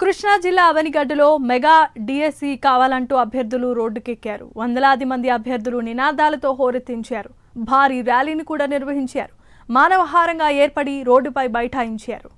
కృష్ణా జిల్లా అవనిగడ్డలో mega DSC కావాలంటూ అభ్యర్థులు రోడ్డుకెక్కారు. వందలాది మంది అభ్యర్థులు నినాదాలతో హోరెత్తించారు. భారీ ర్యాలీని కూడా నిర్వహించారు. మానవహారంగా ఏర్పడి రోడ్డుపై బైఠాయించారు.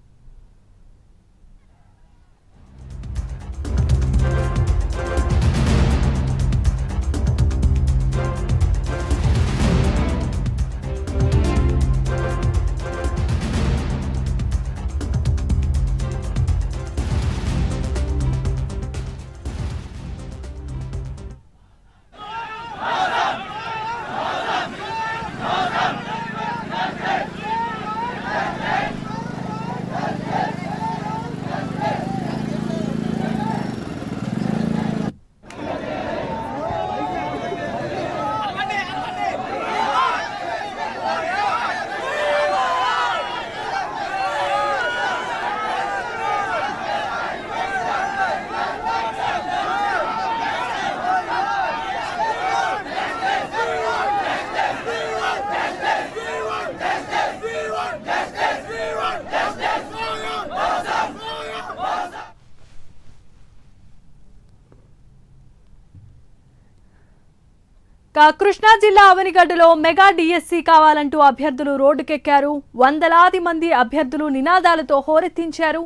కృష్ణా జిల్లా అవనిగడ్డలో మెగా డిఎస్సి కావాలంటూ అభ్యర్థులు రోడ్డుకెక్కారు. వందలాది మంది అభ్యర్థులు నినాదాలతో హోరెత్తించారు.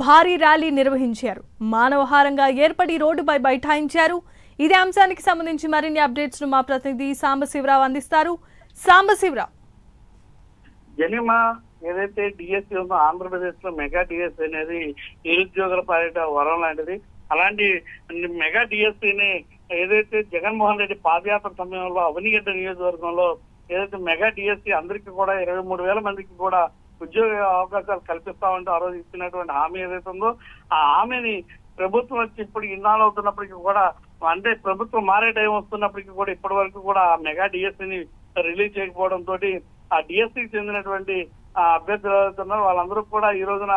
భారీ ర్యాలీ నిర్వహించారు. మానవహారంగా ఏర్పడి రోడ్డుపై బైఠాయించారు. ఇదే అంశానికి సంబంధించి మరిన్ని అప్డేట్స్ ను మా ప్రతినిధి సాంబశివరావు అందిస్తారు. సాంబశివరావు, జనిమా ఏదైతే డిఎస్సి ఉందో ఆంధ్రప్రదేశ్ లో మెగా డిఎస్సి అనేది నిరుద్యోగుల పాలిట వరం లాంటిది. అలాంటి మెగా డిఎస్సిని ఏదైతే జగన్మోహన్ రెడ్డి పాదయాత్ర సమయంలో అవనిగడ్డ నియోజకవర్గంలో ఏదైతే మెగా డిఎస్సి అందరికీ కూడా 23,000 మందికి కూడా ఉద్యోగ అవకాశాలు కల్పిస్తామంటూ ఆ రోజు ఇచ్చినటువంటి హామీ ఏదైతే ఉందో ఆ హామీని ప్రభుత్వం వచ్చి ఇప్పుడు ఇన్నాళ్ళు అవుతున్నప్పటికీ కూడా, అంటే ప్రభుత్వం మారే టైం వస్తున్నప్పటికీ కూడా ఇప్పటి వరకు కూడా ఆ మెగా డిఎస్సిని రిలీజ్ చేయకపోవడం తోటి ఆ డిఎస్సికి చెందినటువంటి అభ్యర్థులు అవుతున్నారు వాళ్ళందరూ కూడా ఈ రోజున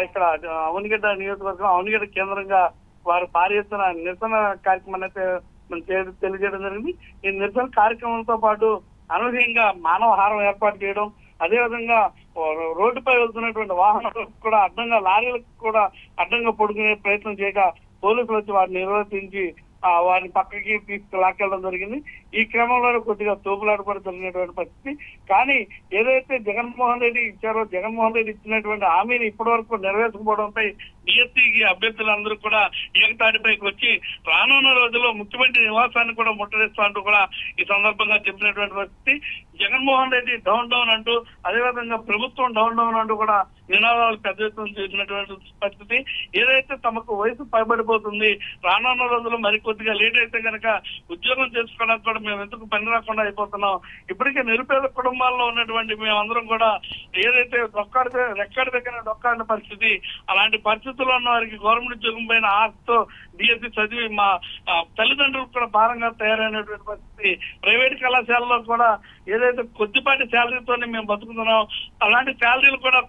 ఇక్కడ అవనిగడ్డ నియోజకవర్గం అవనిగడ్డ కేంద్రంగా వారు భారీ ఎత్తున నిరసన కార్యక్రమాన్ని అయితే తెలియజేయడం జరిగింది. ఈ నిరసన కార్యక్రమంతో పాటు అనూహ్యంగా మానవహారం ఏర్పాటు చేయడం, అదేవిధంగా రోడ్డుపై వెళ్తున్నటువంటి వాహనాలకు కూడా అడ్డంగా, లారీలకు కూడా అడ్డంగా పడుకునే ప్రయత్నం చేయక పోలీసులు వచ్చి వారిని నిర్వర్తించి వారిని పక్కకి లాక్కెళ్ళడం జరిగింది. ఈ క్రమంలో కొద్దిగా తోపులాట కూడా జరిగినటువంటి పరిస్థితి. కానీ ఏదైతే జగన్మోహన్ రెడ్డి ఇచ్చారో, జగన్మోహన్ రెడ్డి ఇచ్చినటువంటి హామీని ఇప్పటి వరకు నెరవేర్చకపోవడంపై డిఎస్సికి అభ్యర్థులందరూ కూడా ఏకతాటిపైకి వచ్చి రానున్న రోజుల్లో ముఖ్యమంత్రి నివాసాన్ని కూడా ముట్టడిస్తా అంటూ కూడా ఈ సందర్భంగా చెప్పినటువంటి పరిస్థితి. జగన్మోహన్ రెడ్డి డౌన్ డౌన్ అంటూ, అదేవిధంగా ప్రభుత్వం డౌన్ డౌన్ అంటూ కూడా నినాదాలు పెద్ద ఎత్తున చేసినటువంటి పరిస్థితి. ఏదైతే తమకు వయసు పైబడిపోతుంది, రానున్న రోజుల్లో మరికొద్దిగా లేట్ అయితే కనుక ఉద్యోగం చేసుకోవడానికి కూడా మేము ఎందుకు పని రాకుండా అయిపోతున్నాం, ఇప్పటికే నిరుపేద కుటుంబాల్లో ఉన్నటువంటి మేమందరం కూడా ఏదైతే రెక్కడి దగ్గర డొక్కాడిన పరిస్థితి, అలాంటి పరిస్థితుల్లో ఉన్న వారికి గవర్నమెంట్ ఉద్యోగం పైన ఆశతో డిఎస్సి చదివి మా తల్లిదండ్రులకు కూడా భారంగా తయారైనటువంటి పరిస్థితి. ప్రైవేట్ కళాశాలలో కూడా ఏదైతే కొద్దిపాటి శాలరీతోనే మేము బతుకుతున్నాం, అలాంటి శాలరీలు కూడా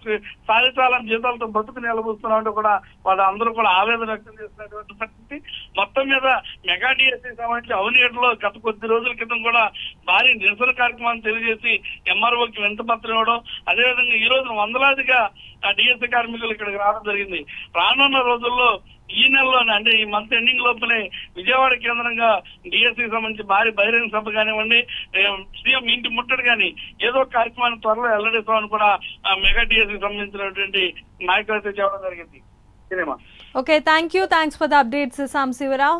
సాధించాలని జీతాలతో బతుకు నిలబోస్తున్నాం అంటూ కూడా వాళ్ళందరూ కూడా ఆవేదన వ్యక్తం చేసినటువంటి పరిస్థితి. మొత్తం మీద మెగా డిఎస్సి సంబంధించి అవనిగడ్డలో గత కొద్ది రోజుల క్రితం కూడా భారీ నిరసన కార్యక్రమాన్ని తెలియజేసి ఎంఆర్ఓకి వినతిపత్రం ఇవ్వడం, అదేవిధంగా ఈ రోజున వందలాదిగా డిఎస్సి కార్మికులు ఇక్కడికి రావడం జరిగింది. రానున్న రోజుల్లో ఈ నెలలోనే, అంటే ఈ మంత్ ఎండింగ్ లోపలే విజయవాడ కేంద్రంగా డిఎస్సికి సంబంధించి భారీ బహిరంగ సభ కానివ్వండి, సీఎం ఇంటి ముట్టడి కానీ ఏదో కార్యక్రమాన్ని త్వరలో వెల్లడిస్తామని కూడా మెగా డిఎస్సికి సంబంధించినటువంటి నాయకులు అయితే చెప్పడం జరిగింది. Okay, thanks for the updates Sambasivarao.